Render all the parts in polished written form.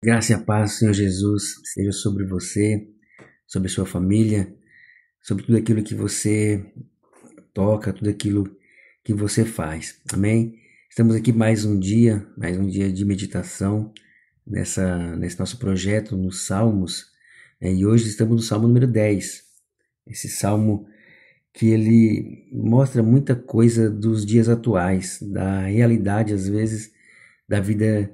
Graça e a paz do Senhor Jesus seja sobre você, sobre a sua família, sobre tudo aquilo que você toca, tudo aquilo que você faz. Amém? Estamos aqui mais um dia de meditação nesse nosso projeto nos Salmos, e hoje estamos no Salmo número 10. Esse salmo que ele mostra muita coisa dos dias atuais, da realidade às vezes da vida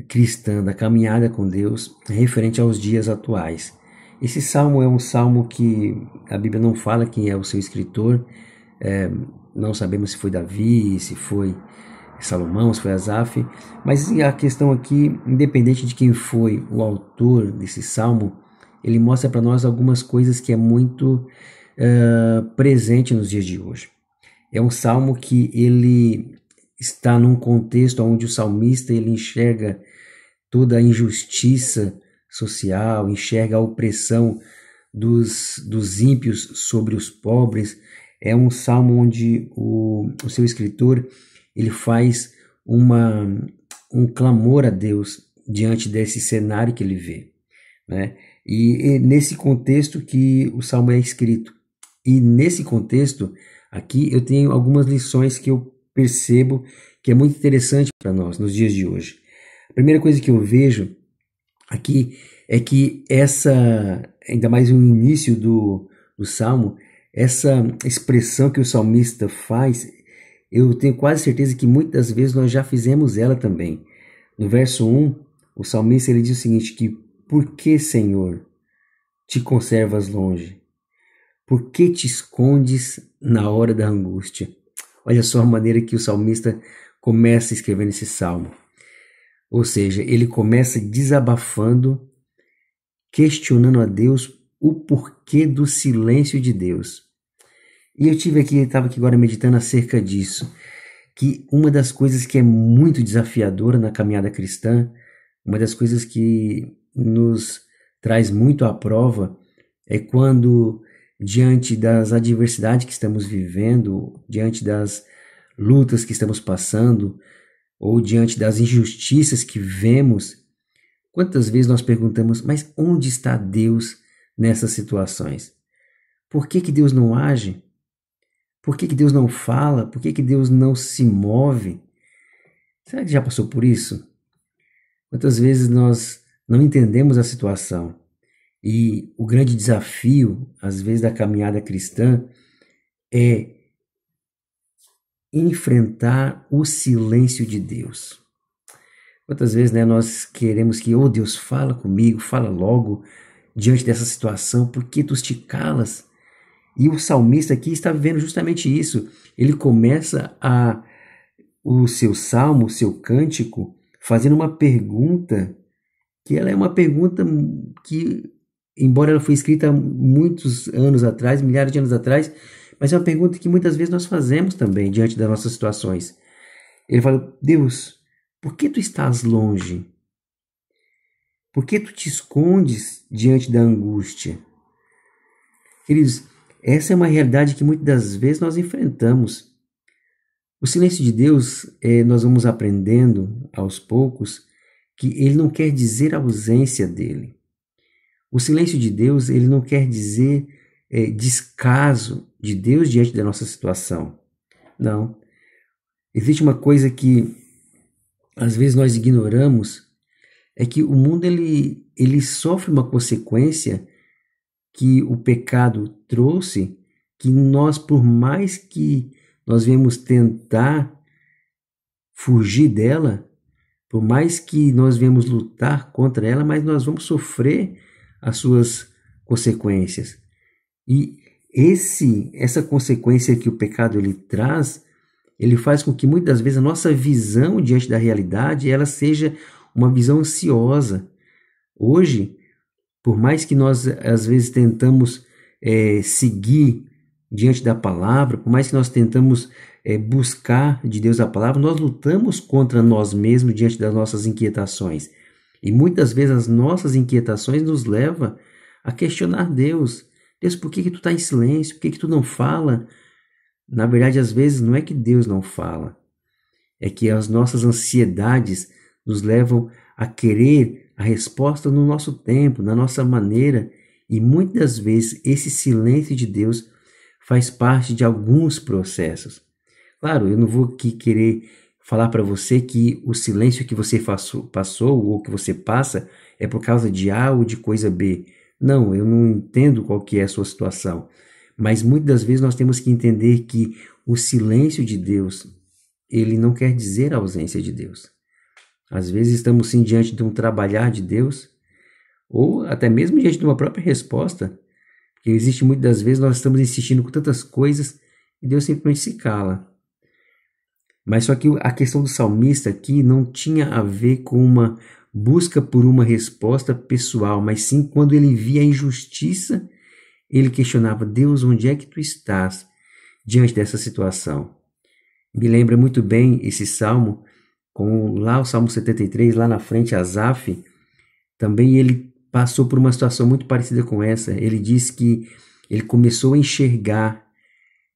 cristã, da caminhada com Deus, referente aos dias atuais. Esse salmo é um salmo que a Bíblia não fala quem é o seu escritor, não sabemos se foi Davi, se foi Salomão, se foi Asaf, mas a questão aqui, independente de quem foi o autor desse salmo, ele mostra para nós algumas coisas que é muito presente nos dias de hoje. É um salmo que ele está num contexto onde o salmista ele enxerga toda a injustiça social, enxerga a opressão dos ímpios sobre os pobres. É um salmo onde o seu escritor ele faz um clamor a Deus diante desse cenário que ele vê, né? E nesse contexto que o salmo é escrito. E nesse contexto aqui eu tenho algumas lições que eu percebo que é muito interessante para nós nos dias de hoje. A primeira coisa que eu vejo aqui é que ainda mais no início do Salmo, essa expressão que o salmista faz, eu tenho quase certeza que muitas vezes nós já fizemos ela também. No verso 1, o salmista ele diz o seguinte, que por que, Senhor, te conservas longe? Por que te escondes na hora da angústia? Olha só a maneira que o salmista começa escrevendo esse salmo. Ou seja, ele começa desabafando, questionando a Deus o porquê do silêncio de Deus. E eu estava aqui agora meditando acerca disso, que uma das coisas que é muito desafiadora na caminhada cristã, uma das coisas que nos traz muito à prova, é quando, diante das adversidades que estamos vivendo, diante das lutas que estamos passando, ou diante das injustiças que vemos, quantas vezes nós perguntamos, mas onde está Deus nessas situações? Por que Deus não age? Por que Deus não fala? Por que Deus não se move? Será que já passou por isso? Quantas vezes nós não entendemos a situação? E o grande desafio, às vezes, da caminhada cristã é enfrentar o silêncio de Deus. Quantas vezes nós queremos que, Deus, fala comigo, fala logo diante dessa situação, por que tu te calas? E o salmista aqui está vivendo justamente isso. Ele começa o seu salmo, o seu cântico, fazendo uma pergunta, que ela é uma pergunta que, embora ela foi escrita muitos anos atrás, milhares de anos atrás, mas é uma pergunta que muitas vezes nós fazemos também diante das nossas situações. Ele fala, Deus, por que tu estás longe? Por que tu te escondes diante da angústia? Queridos, essa é uma realidade que muitas das vezes nós enfrentamos. O silêncio de Deus, nós vamos aprendendo aos poucos que ele não quer dizer a ausência dele. O silêncio de Deus, ele não quer dizer descaso de Deus diante da nossa situação. Não. Existe uma coisa que às vezes nós ignoramos, é que o mundo ele sofre uma consequência que o pecado trouxe, que nós, por mais que nós venhamos tentar fugir dela, por mais que nós venhamos lutar contra ela, mas nós vamos sofrer as suas consequências. E essa consequência que o pecado ele traz, ele faz com que muitas vezes a nossa visão diante da realidade ela seja uma visão ansiosa. Hoje, por mais que nós às vezes tentamos seguir diante da palavra, por mais que nós tentamos buscar de Deus a palavra, nós lutamos contra nós mesmos diante das nossas inquietações. E muitas vezes as nossas inquietações nos levam a questionar Deus. Deus, por que tu está em silêncio? Por que tu não fala? Na verdade, às vezes, não é que Deus não fala. É que as nossas ansiedades nos levam a querer a resposta no nosso tempo, na nossa maneira, e muitas vezes esse silêncio de Deus faz parte de alguns processos. Claro, eu não vou aqui querer falar para você que o silêncio que você passou ou que você passa é por causa de A ou de coisa B. Não, eu não entendo qual que é a sua situação. Mas muitas das vezes nós temos que entender que o silêncio de Deus, ele não quer dizer a ausência de Deus. Às vezes estamos sim diante de um trabalhar de Deus, ou até mesmo diante de uma própria resposta, porque existe muitas das vezes nós estamos insistindo com tantas coisas e Deus simplesmente se cala. Mas só que a questão do salmista aqui não tinha a ver com uma busca por uma resposta pessoal, mas sim quando ele via a injustiça, ele questionava: Deus, onde é que tu estás diante dessa situação? Me lembra muito bem esse salmo, com lá o Salmo 73, lá na frente, Asaf, também ele passou por uma situação muito parecida com essa. Ele diz que ele começou a enxergar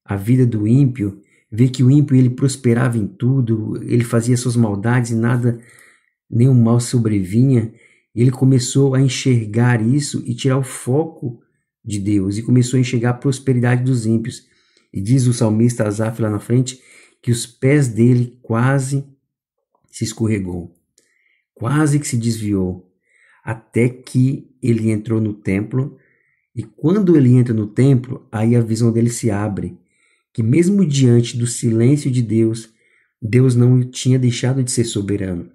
a vida do ímpio, ver que o ímpio ele prosperava em tudo, ele fazia suas maldades e nada, nenhum mal sobrevinha. Ele começou a enxergar isso e tirar o foco de Deus, e começou a enxergar a prosperidade dos ímpios. E diz o salmista Asaf lá na frente que os pés dele quase se escorregou, quase que se desviou, até que ele entrou no templo. E quando ele entra no templo, aí a visão dele se abre, que mesmo diante do silêncio de Deus, Deus não tinha deixado de ser soberano.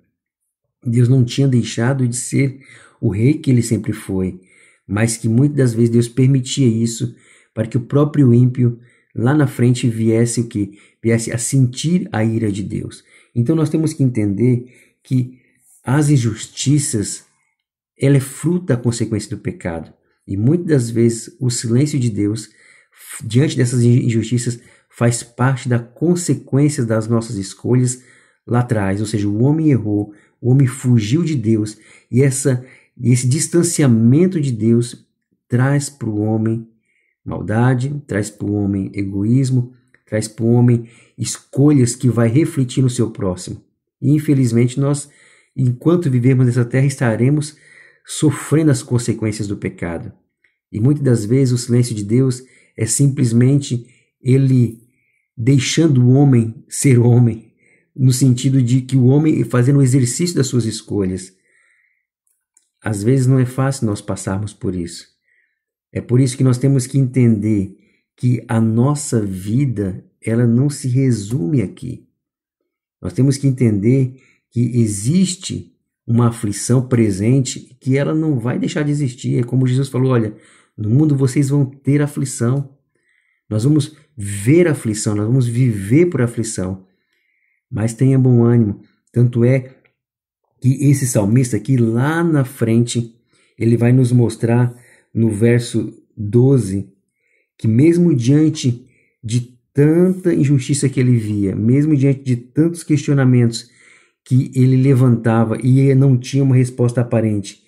Deus não tinha deixado de ser o rei que ele sempre foi, mas que muitas das vezes Deus permitia isso para que o próprio ímpio lá na frente viesse o quê? Viesse a sentir a ira de Deus. Então nós temos que entender que as injustiças, ela é fruto da consequência do pecado. E muitas das vezes o silêncio de Deus diante dessas injustiças faz parte da consequência das nossas escolhas lá atrás. Ou seja, o homem errou, o homem fugiu de Deus, e esse distanciamento de Deus traz para o homem maldade, traz para o homem egoísmo, traz para o homem escolhas que vai refletir no seu próximo. E infelizmente nós, enquanto vivermos nessa terra, estaremos sofrendo as consequências do pecado. E muitas das vezes o silêncio de Deus é simplesmente ele deixando o homem ser homem, no sentido de que o homem fazendo o exercício das suas escolhas. Às vezes não é fácil nós passarmos por isso. É por isso que nós temos que entender que a nossa vida, ela não se resume aqui. Nós temos que entender que existe uma aflição presente, que ela não vai deixar de existir. É como Jesus falou: olha, no mundo vocês vão ter aflição. Nós vamos ver aflição, nós vamos viver por aflição. Mas tenha bom ânimo. Tanto é que esse salmista aqui, lá na frente, ele vai nos mostrar no verso 12, que mesmo diante de tanta injustiça que ele via, mesmo diante de tantos questionamentos que ele levantava e não tinha uma resposta aparente,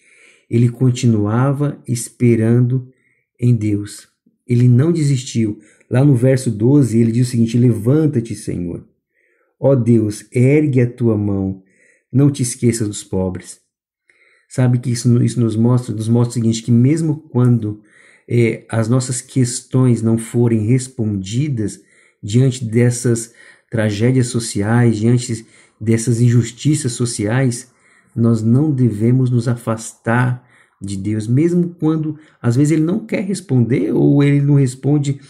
ele continuava esperando em Deus. Ele não desistiu. Lá no verso 12, ele diz o seguinte: levanta-te, Senhor. Ó Deus, ergue a tua mão, não te esqueças dos pobres. Sabe que isso nos mostra o seguinte, que mesmo quando as nossas questões não forem respondidas diante dessas tragédias sociais, diante dessas injustiças sociais, nós não devemos nos afastar de Deus, mesmo quando às vezes ele não quer responder ou ele não responde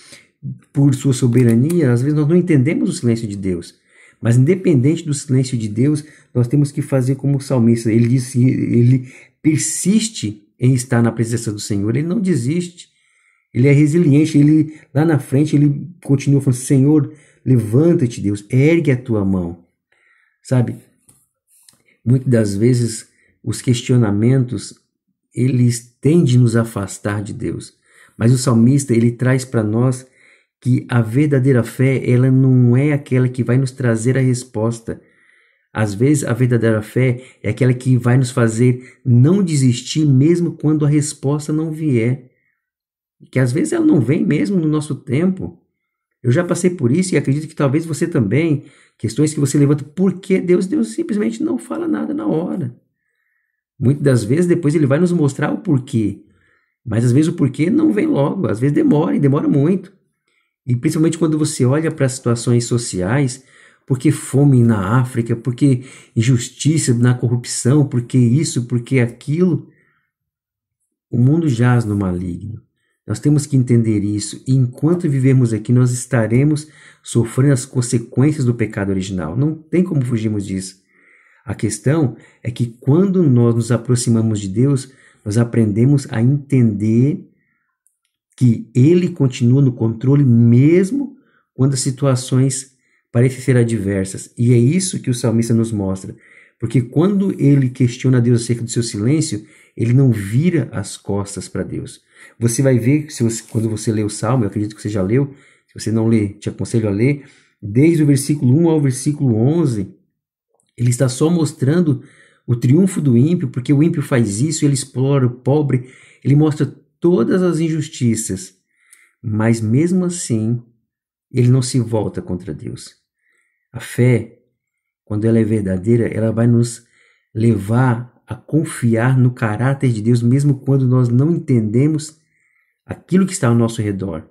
por sua soberania. Às vezes nós não entendemos o silêncio de Deus. Mas independente do silêncio de Deus, nós temos que fazer como o salmista. Ele diz que ele persiste em estar na presença do Senhor. Ele não desiste. Ele é resiliente. Ele lá na frente ele continua falando: Senhor, levanta-te, Deus, ergue a tua mão. Sabe? Muitas das vezes os questionamentos eles tendem a nos afastar de Deus. Mas o salmista ele traz para nós que a verdadeira fé, ela não é aquela que vai nos trazer a resposta. Às vezes, a verdadeira fé é aquela que vai nos fazer não desistir mesmo quando a resposta não vier. Que às vezes ela não vem mesmo no nosso tempo. Eu já passei por isso e acredito que talvez você também. Questões que você levanta, por que Deus simplesmente não fala nada na hora. Muitas das vezes depois ele vai nos mostrar o porquê, mas às vezes o porquê não vem logo, às vezes demora e demora muito. E principalmente quando você olha para as situações sociais, porque fome na África, porque injustiça na corrupção, porque isso, porque aquilo, o mundo jaz no maligno. Nós temos que entender isso, e enquanto vivermos aqui, nós estaremos sofrendo as consequências do pecado original. Não tem como fugirmos disso. A questão é que quando nós nos aproximamos de Deus, nós aprendemos a entender que Ele continua no controle mesmo quando as situações parecem ser adversas. E é isso que o salmista nos mostra. Porque quando ele questiona Deus acerca do seu silêncio, ele não vira as costas para Deus. Você vai ver, quando você lê o Salmo, eu acredito que você já leu, se você não lê, te aconselho a ler, desde o versículo 1 ao versículo 11, ele está só mostrando o triunfo do ímpio, porque o ímpio faz isso, ele explora o pobre, ele mostra todas as injustiças, mas mesmo assim, ele não se volta contra Deus. A fé, quando ela é verdadeira, ela vai nos levar a confiar no caráter de Deus, mesmo quando nós não entendemos aquilo que está ao nosso redor.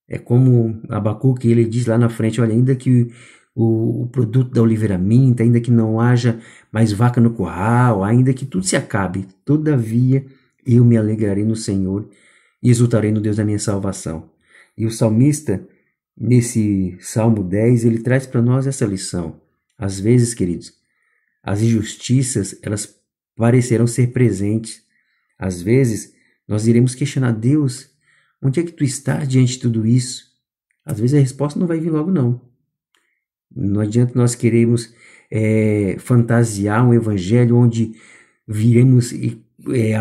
É como Abacuque, ele diz lá na frente, olha, ainda que o produto da oliveira minta, ainda que não haja mais vaca no curral, ainda que tudo se acabe, todavia eu me alegrarei no Senhor e exultarei no Deus da minha salvação. E o salmista, nesse Salmo 10, ele traz para nós essa lição. Às vezes, queridos, as injustiças, elas parecerão ser presentes. Às vezes, nós iremos questionar Deus, onde é que tu estás diante de tudo isso? Às vezes a resposta não vai vir logo, não. Não adianta nós queremos fantasiar um evangelho onde viremos,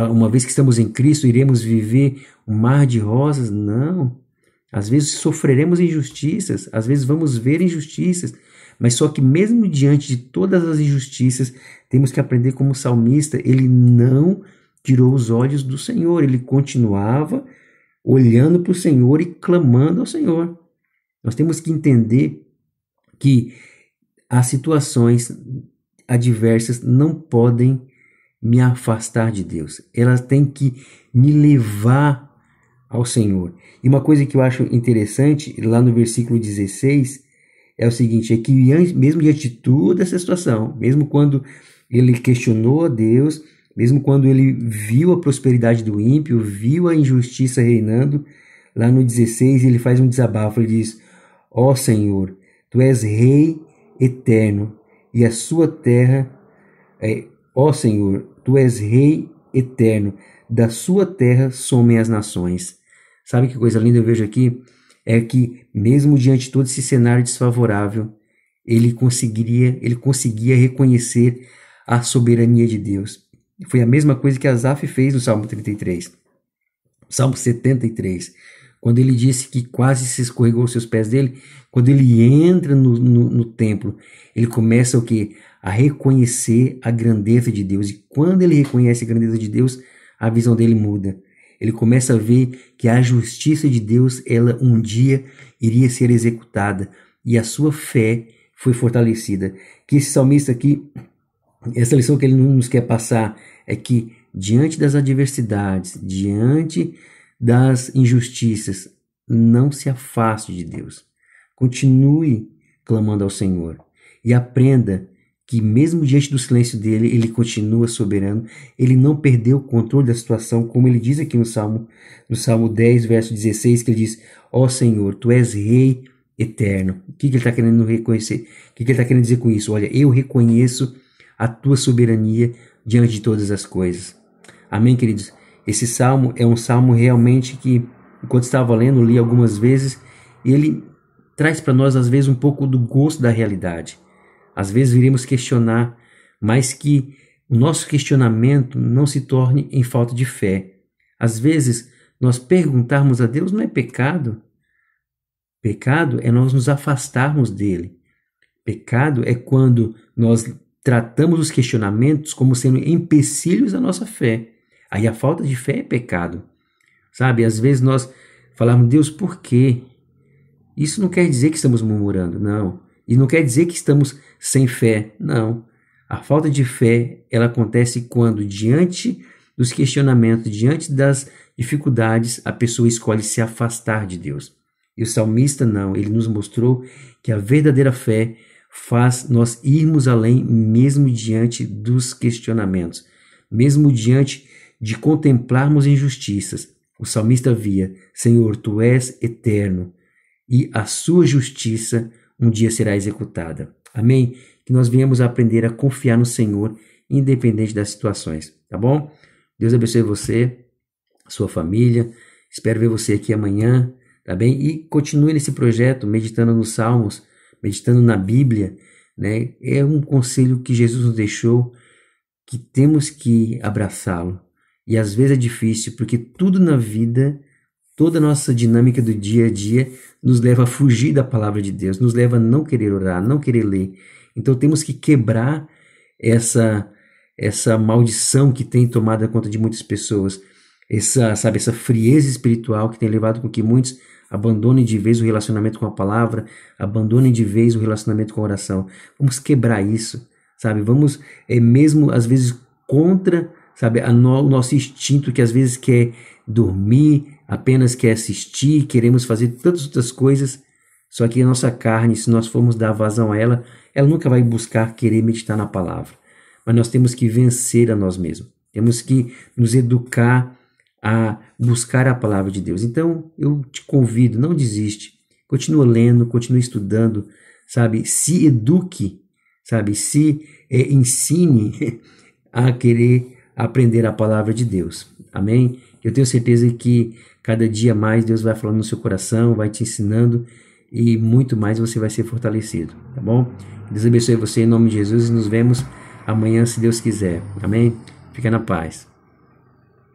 uma vez que estamos em Cristo, iremos viver um mar de rosas. Não. Às vezes sofreremos injustiças, às vezes vamos ver injustiças, mas só que mesmo diante de todas as injustiças, temos que aprender como salmista, ele não tirou os olhos do Senhor, ele continuava olhando para o Senhor e clamando ao Senhor. Nós temos que entender que as situações adversas não podem me afastar de Deus. Elas têm que me levar ao Senhor. E uma coisa que eu acho interessante, lá no versículo 16, é o seguinte, é que mesmo diante de toda essa situação, mesmo quando ele questionou a Deus, mesmo quando ele viu a prosperidade do ímpio, viu a injustiça reinando, lá no 16 ele faz um desabafo, ele diz, ó Senhor, tu és rei eterno, e a sua terra, ó Senhor, tu és rei eterno, da sua terra somem as nações. Sabe que coisa linda eu vejo aqui? É que mesmo diante de todo esse cenário desfavorável, ele conseguia reconhecer a soberania de Deus. Foi a mesma coisa que Asaf fez no Salmo 33. Salmo 73, quando ele disse que quase se escorregou os seus pés dele, quando ele entra no templo, ele começa o quê? A reconhecer a grandeza de Deus. E quando ele reconhece a grandeza de Deus, a visão dele muda. Ele começa a ver que a justiça de Deus, ela um dia iria ser executada. E a sua fé foi fortalecida. Que esse salmista aqui, essa lição que ele nos quer passar é que diante das adversidades, diante das injustiças, não se afaste de Deus. Continue clamando ao Senhor e aprenda que mesmo diante do silêncio dele, ele continua soberano, ele não perdeu o controle da situação, como ele diz aqui no Salmo 10, verso 16, que ele diz, ó Senhor, tu és rei eterno. O que ele está querendo reconhecer? O que ele está querendo dizer com isso? Olha, eu reconheço a tua soberania diante de todas as coisas. Amém, queridos? Esse salmo é um salmo realmente que, enquanto estava lendo, li algumas vezes, e ele traz para nós, às vezes, um pouco do gosto da realidade. Às vezes iremos questionar, mas que o nosso questionamento não se torne em falta de fé. Às vezes, nós perguntarmos a Deus não é pecado. Pecado é nós nos afastarmos dele. Pecado é quando nós tratamos os questionamentos como sendo empecilhos à nossa fé. Aí a falta de fé é pecado. Sabe, às vezes nós falamos, Deus, por quê? Isso não quer dizer que estamos murmurando, não. E não quer dizer que estamos sem fé, não. A falta de fé, ela acontece quando, diante dos questionamentos, diante das dificuldades, a pessoa escolhe se afastar de Deus. E o salmista não, ele nos mostrou que a verdadeira fé faz nós irmos além mesmo diante dos questionamentos, mesmo diante de contemplarmos injustiças. O salmista via: Senhor, tu és eterno e a sua justiça um dia será executada. Amém? Que nós venhamos a aprender a confiar no Senhor, independente das situações, tá bom? Deus abençoe você, sua família. Espero ver você aqui amanhã, tá bem? E continue nesse projeto, meditando nos Salmos, meditando na Bíblia, né? É um conselho que Jesus nos deixou, que temos que abraçá-lo. E às vezes é difícil, porque tudo na vida, toda a nossa dinâmica do dia a dia nos leva a fugir da palavra de Deus, nos leva a não querer orar, não querer ler. Então temos que quebrar essa maldição que tem tomado conta de muitas pessoas, essa frieza espiritual que tem levado com que muitos abandonem de vez o relacionamento com a palavra, abandonem de vez o relacionamento com a oração. Vamos quebrar isso, sabe? Vamos, mesmo às vezes contra, sabe, o nosso instinto, que às vezes quer dormir, apenas quer assistir, queremos fazer tantas outras coisas, só que a nossa carne, se nós formos dar vazão a ela, ela nunca vai buscar querer meditar na palavra. Mas nós temos que vencer a nós mesmos. Temos que nos educar a buscar a palavra de Deus. Então, eu te convido, não desiste. Continua lendo, continue estudando, sabe? Se eduque, sabe? Se ensine a querer aprender a palavra de Deus. Amém? Eu tenho certeza que cada dia mais Deus vai falando no seu coração, vai te ensinando e muito mais você vai ser fortalecido, tá bom? Deus abençoe você em nome de Jesus e nos vemos amanhã, se Deus quiser. Amém? Fica na paz.